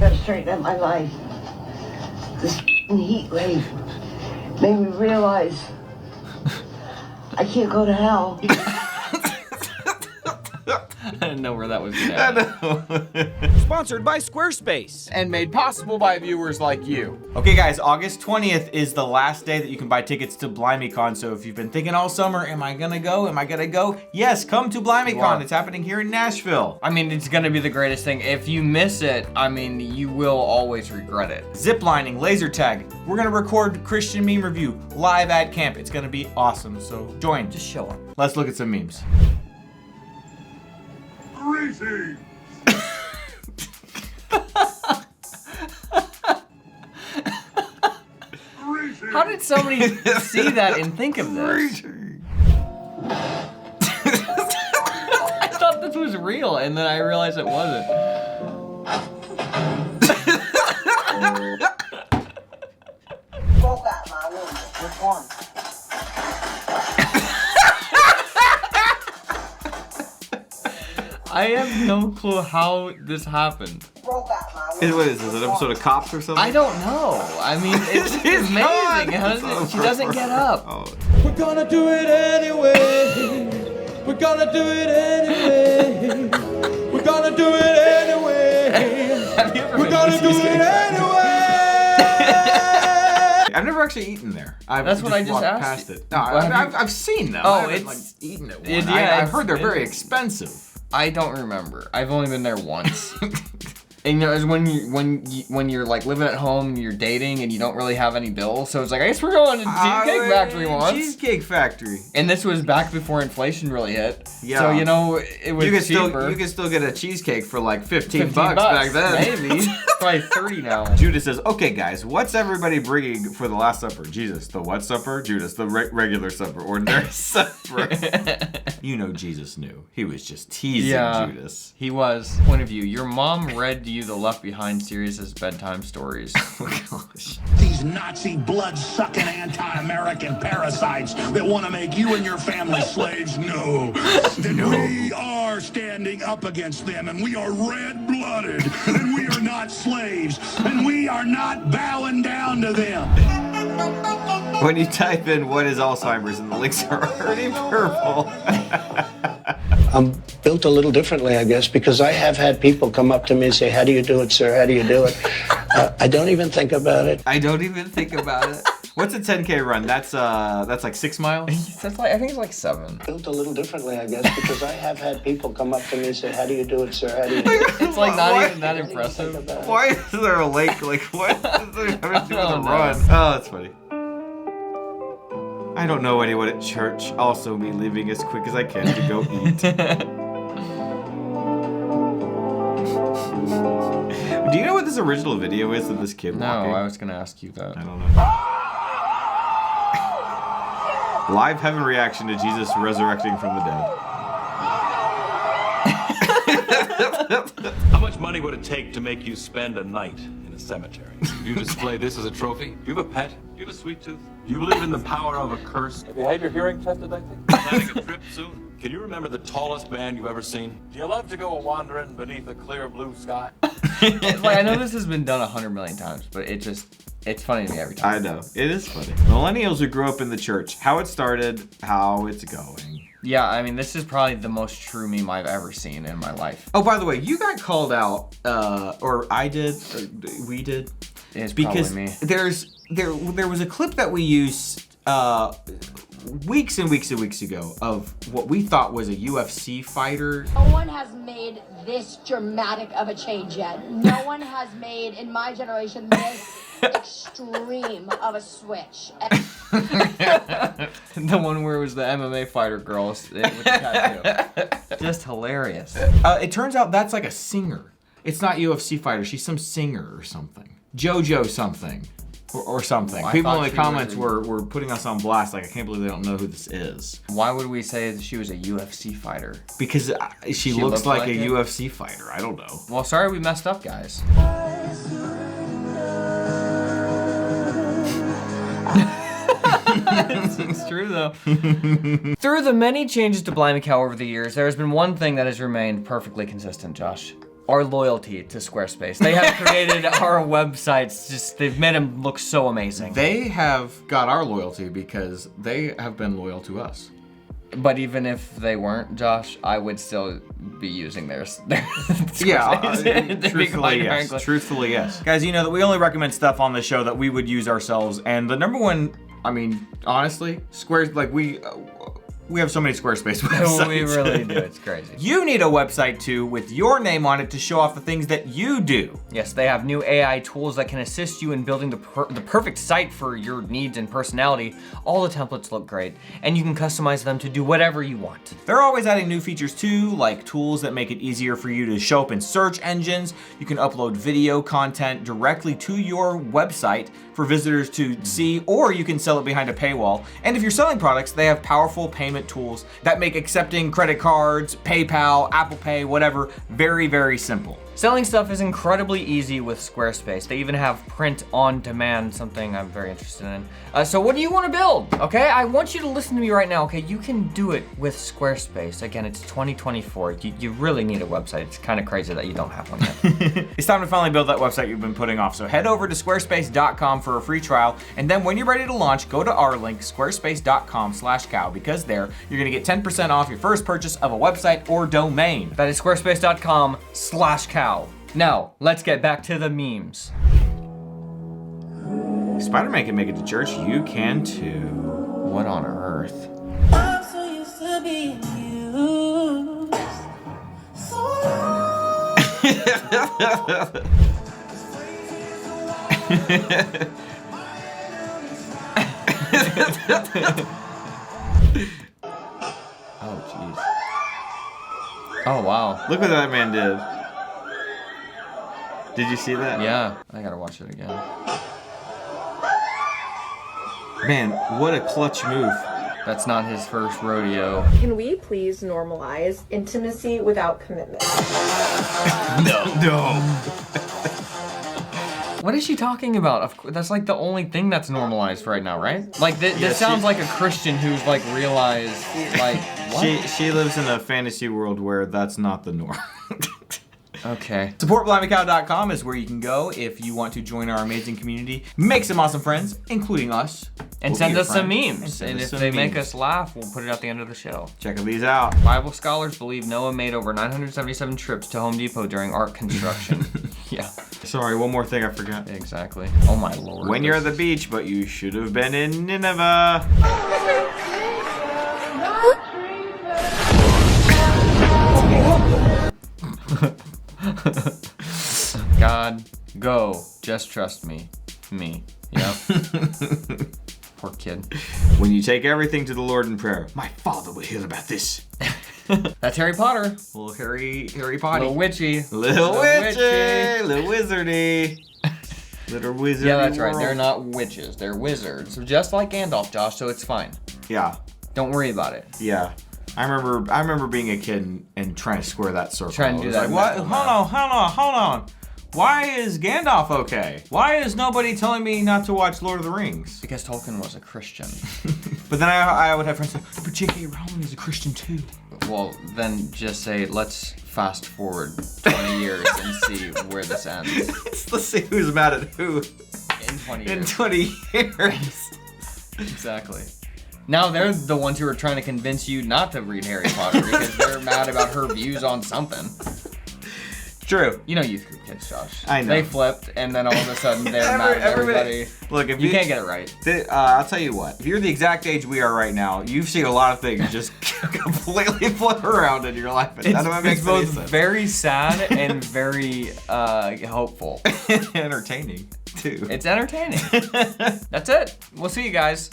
gotta straighten up my life. This heat wave made me realize I can't go to hell. I didn't know where that was going. Sponsored by Squarespace. And made possible by viewers like you. Okay guys, August 20th is the last day that you can buy tickets to Blimey Con. So if you've been thinking all summer, am I gonna go? Am I gonna go? Yes, come to Blimey Con. It's happening here in Nashville. I mean, it's gonna be the greatest thing. If you miss it, I mean, you will always regret it. Ziplining, laser tag. We're gonna record Christian meme review live at camp. It's gonna be awesome, so join. Just show up. Let's look at some memes. Greetings. How did somebody see that and think of this? I thought this was real, and then I realized it wasn't. Broke out my window. Which one? I have no clue how this happened. Broke out my window. What is this, an episode of Cops or something? I don't know. I mean, it's amazing. How does it, she doesn't get up. Oh. We're gonna do it anyway. We're gonna do it anyway. We're gonna do it anyway. Have you ever We're been gonna to do it Cheesecake? anyway. I've never actually eaten there. That's what I just walked asked past you. it. No, Well, I've seen them. Oh, I haven't, it's- eaten it. yeah, I've it's- heard they're very expensive. I don't remember. I've only been there once. And you know, it's when you're like living at home and you're dating and you don't really have any bills, so it's like, I guess we're going to Cheesecake Factory once. Cheesecake Factory. And this was back before inflation really hit. Yeah. So you know, it was cheaper. You could still get a cheesecake for like 15 bucks back then. Maybe. Probably 30 now. Judas says, okay guys, what's everybody bringing for the Last Supper? Jesus, the what supper? Judas, the regular supper, ordinary supper. You know Jesus knew. He was just teasing Judas. He was. Point of view, your mom read to you the Left Behind series as bedtime stories. Oh gosh. These Nazi blood-sucking anti-American parasites that want to make you and your family slaves know that we are standing up against them, and we are red-blooded, and we are not slaves, and we are not bowing down to them. When you type in what is Alzheimer's and the links are already purple. I'm built a little differently, I guess, because I have had people come up to me and say, how do you do it, sir? How do you do it? I don't even think about it. I don't even think about it. What's a 10K run? That's like 6 miles? That's like, I think it's like 7. Built a little differently, I guess, because I have had people come up to me and say, how do you do it, sir? How do you do it? It's like not Why- even that impressive. Why is there a lake? Like, what does it have to do with a don't know. run? Oh, that's funny. I don't know anyone at church. Also me leaving as quick as I can to go eat. Do you know what this original video is of this kid No, walking? I was gonna ask you that. I don't know. Live heaven reaction to Jesus resurrecting from the dead. How much money would it take to make you spend a night in a cemetery? You display this as a trophy? You have a pet? You have a sweet tooth? You believe in the power of a curse? Have you had your hearing tested, I think? Planning a trip soon? Can you remember the tallest man you've ever seen? Do you love to go a-wandering beneath a clear blue sky? It's like, I know this has been done 100 million times, but it's funny to me every time. I know, it is funny. Millennials who grew up in the church, how it started, how it's going. Yeah, I mean, this is probably the most true meme I've ever seen in my life. Oh, by the way, you got called out, or I did, or we did, It's because probably me. there was a clip that we used weeks and weeks and weeks ago of what we thought was a UFC fighter. No one has made this dramatic of a change yet. No one has made, in my generation, this extreme of a switch. The one where it was the MMA fighter girl with the tattoo. Just hilarious. It turns out that's like a singer. It's not UFC fighter. She's some singer or something. JoJo something. Or something. Oh, I People in thought the she comments was- were putting us on blast. Like, I can't believe they don't know who this is. Why would we say that she was a UFC fighter? Because she looks looked like like a it? UFC fighter. I don't know. Well, sorry we messed up, guys. It's true though. Through the many changes to Blimey Con over the years, there has been one thing that has remained perfectly consistent, Josh. our loyalty to Squarespace. They have created our websites, just they've made them look so amazing. They have got our loyalty because they have been loyal to us. But even if they weren't, Josh, I would still be using theirs. Truthfully, yes. Truthfully, yes. Guys, you know that we only recommend stuff on the show that we would use ourselves, and the number one, I mean, honestly, we have so many Squarespace websites. We really do. It's crazy. You need a website too with your name on it to show off the things that you do. Yes, they have new AI tools that can assist you in building the perfect site for your needs and personality. All the templates look great, and you can customize them to do whatever you want. They're always adding new features too, like tools that make it easier for you to show up in search engines. You can upload video content directly to your website for visitors to see, or you can sell it behind a paywall. And if you're selling products, they have powerful payment tools that make accepting credit cards, PayPal, Apple Pay, whatever, very, very simple. Selling stuff is incredibly easy with Squarespace. They even have print on demand, something I'm very interested in. So what do you want to build? Okay, I want you to listen to me right now. Okay, you can do it with Squarespace. Again, it's 2024. You really need a website. It's kind of crazy that you don't have one yet. It's time to finally build that website you've been putting off. So head over to squarespace.com for a free trial. And then when you're ready to launch, go to our link, squarespace.com/cow, because there you're going to get 10% off your first purchase of a website or domain. That is squarespace.com/cow. Now, let's get back to the memes. Spider-Man can make it to church. You can too. What on earth? Oh, jeez. Oh, wow. Look what that man did. Did you see that? Yeah, I gotta watch it again. Man, what a clutch move. That's not his first rodeo. Can we please normalize intimacy without commitment? No. What is she talking about? Of course, that's like the only thing that's normalized right now, right? Like this sounds like a Christian who's like realized like what? She lives in a fantasy world where that's not the norm. Okay. SupportBlimeyCow.com is where you can go if you want to join our amazing community, make some awesome friends, including us. And send us some memes. And if they make us laugh, we'll put it at the end of the show. Check these out. Bible scholars believe Noah made over 977 trips to Home Depot during ark construction. Yeah. Sorry, one more thing I forgot. Exactly. Oh my lord. When you're at the beach, but you should have been in Nineveh. God, go. Just trust me. Me. Yep. Poor kid. When you take everything to the Lord in prayer, my Father will hear about this. That's Harry Potter. Little Harry Potter. Little witchy. Little witchy. Little wizardy. Little wizardy. Yeah, that's right. world. They're not witches. They're wizards. Just like Gandalf, Josh, so it's fine. Yeah. Don't worry about it. Yeah. I remember being a kid and trying to square that circle. Trying to do that. Like, what? Hold on. Why is Gandalf okay? Why is nobody telling me not to watch Lord of the Rings? Because Tolkien was a Christian. But then I would have friends say, but J.K. Rowling is a Christian too. Well, then just say, let's fast forward 20 years and see where this ends. Let's see who's mad at who. In 20 years. In 20 years. Exactly. Now they're the ones who are trying to convince you not to read Harry Potter because they're mad about her views on something. True. You know youth group kids, Josh. I know. They flipped, and then all of a sudden they're mad at everybody. Look, if you can't get it right. I'll tell you what. If you're the exact age we are right now, you've seen a lot of things just completely flip around in your life. And none of it makes it's any both sense. very sad and very hopeful. Entertaining, too. It's entertaining. That's it. We'll see you guys.